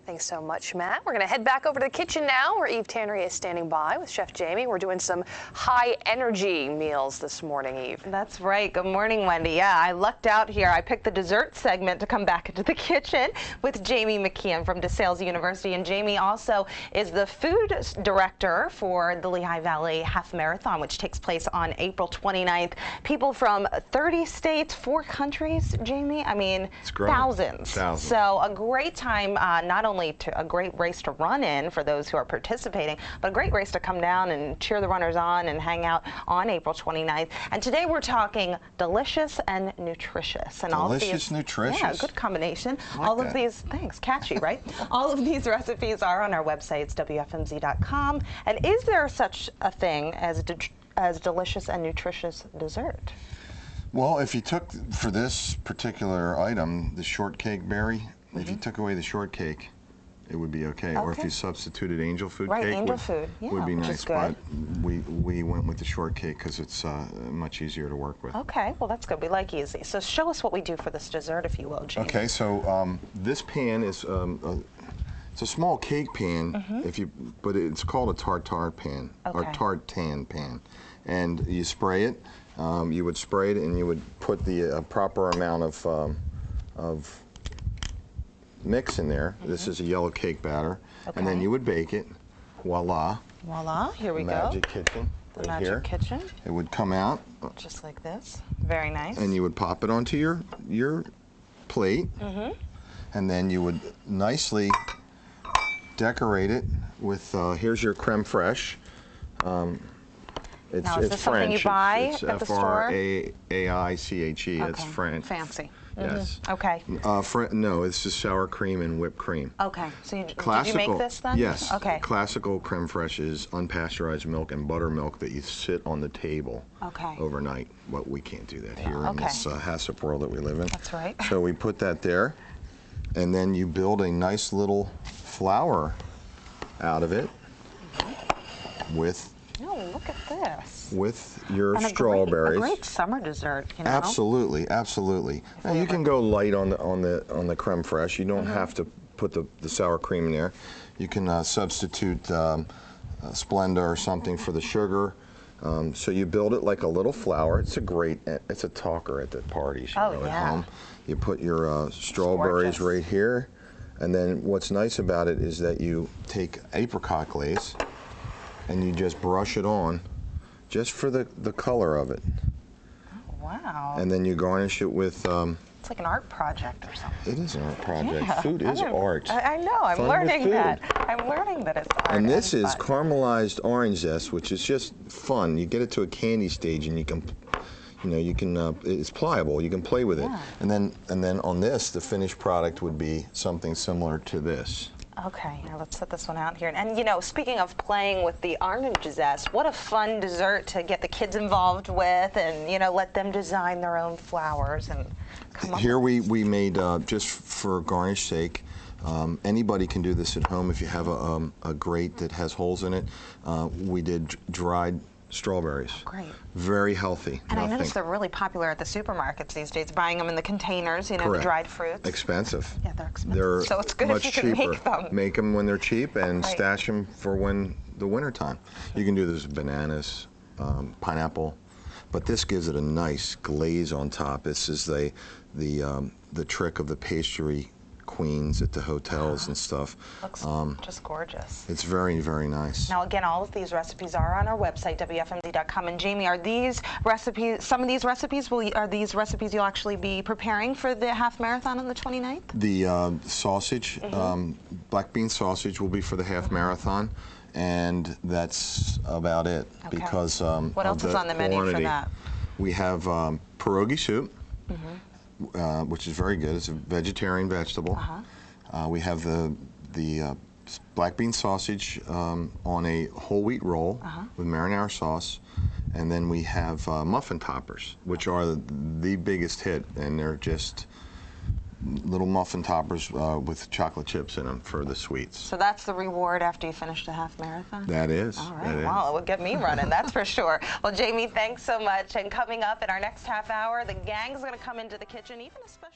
Thanks so much, Matt. We're going to head back over to the kitchen now, where Tannery is standing by with Chef Jamie. We're doing some high-energy meals this morning, Eve. That's right. Good morning, Wendy. Yeah, I lucked out here. I picked the dessert segment to come back into the kitchen with Jamie McKeon from DeSales University. And Jamie also is the food director for the Lehigh Valley Half Marathon, which takes place on April 29th. People from 30 states, 4 countries, Jamie. I mean, thousands. So a great time, not only a great race to run in for those who are participating, but a great race to come down and cheer the runners on and hang out on April 29th. And today we're talking delicious and nutritious. And delicious, nutritious. Yeah, good combination. Like all of these, thanks, catchy, right? All of these recipes are on our website, it's WFMZ.com. And is there such a thing as delicious and nutritious dessert? Well, if you took, for this particular item, the shortcake berry, if you took away the shortcake, it would be okay. Or if you substituted angel food cake, would be nice. But we went with the shortcake because it's much easier to work with. Okay, well that's good. We like easy. So show us what we do for this dessert, if you will, Jamie. Okay, so this pan is it's a small cake pan, but it's called a tartare pan or tartan pan, and you spray it. You would spray it, and you would put the proper amount of mix in there. This is a yellow cake batter, and then you would bake it. Voila! Voila! Here we go. Magic kitchen. The magic kitchen. It would come out just like this. Very nice. And you would pop it onto your plate, and then you would nicely decorate it with. Here's your creme fraiche. Now, is this something you buy at the store? It's F-R-A-I-C-H-E. It's French. Fancy. Yes. Okay. No, it's just sour cream and whipped cream. Okay. So did you make this then? Yes. Okay. Classical creme fraiche is unpasteurized milk and buttermilk that you sit on the table overnight. Well, we can't do that here in this HACCP world that we live in. That's right. So we put that there, and then you build a nice little flower out of it with. Oh, look at this. With your strawberries. A great summer dessert, you know? Absolutely, absolutely. Now you can go light on the creme fraiche. You don't have to put the sour cream in there. You can substitute Splenda or something for the sugar. So you build it like a little flower. It's a talker at the parties, at home. You put your strawberries right here, and then what's nice about it is that you take apricot glaze and you just brush it on just for the color of it. Oh, wow. And then you garnish it with... it's like an art project or something. It is an art project. Yeah. Food is art. I know. I'm learning that. I'm learning that it's art. And this is caramelized orange zest, which is just fun. You get it to a candy stage, and you can, it's pliable. You can play with it. And then on this, the finished product would be something similar to this. Okay, now let's set this one out here. And you know, speaking of playing with the orange zest, what a fun dessert to get the kids involved with, and let them design their own flowers and come up. Here we made just for garnish sake. Anybody can do this at home if you have a grate that has holes in it. We did dried strawberries. Oh, great. Very healthy. And I noticed they're really popular at the supermarkets these days, buying them in the containers, the dried fruits. Expensive. Yeah, they're expensive. So it's good if you can make them. Make them when they're cheap and stash them for when the winter time. You can do this with bananas, pineapple, but this gives it a nice glaze on top. This is the trick of the pastry queens at the hotels and stuff. Looks just gorgeous. It's very, very nice. Now again, all of these recipes are on our website, WFMZ.com. And Jamie, are these recipes, some of these recipes, are these recipes you'll actually be preparing for the half marathon on the 29th? The sausage, black bean sausage will be for the half marathon, and that's about it because what else is on the menu for that? We have pierogi soup. Which is very good. It's a vegetarian vegetable. We have the black bean sausage on a whole wheat roll with marinara sauce, and then we have muffin toppers, which are the biggest hit, and they're just little muffin toppers with chocolate chips in them for the sweets. So that's the reward after you finish the half marathon? That is. All right. Well, it would get me running, that's for sure. Well, Jamie, thanks so much. And coming up in our next half hour, the gang's going to come into the kitchen, even a special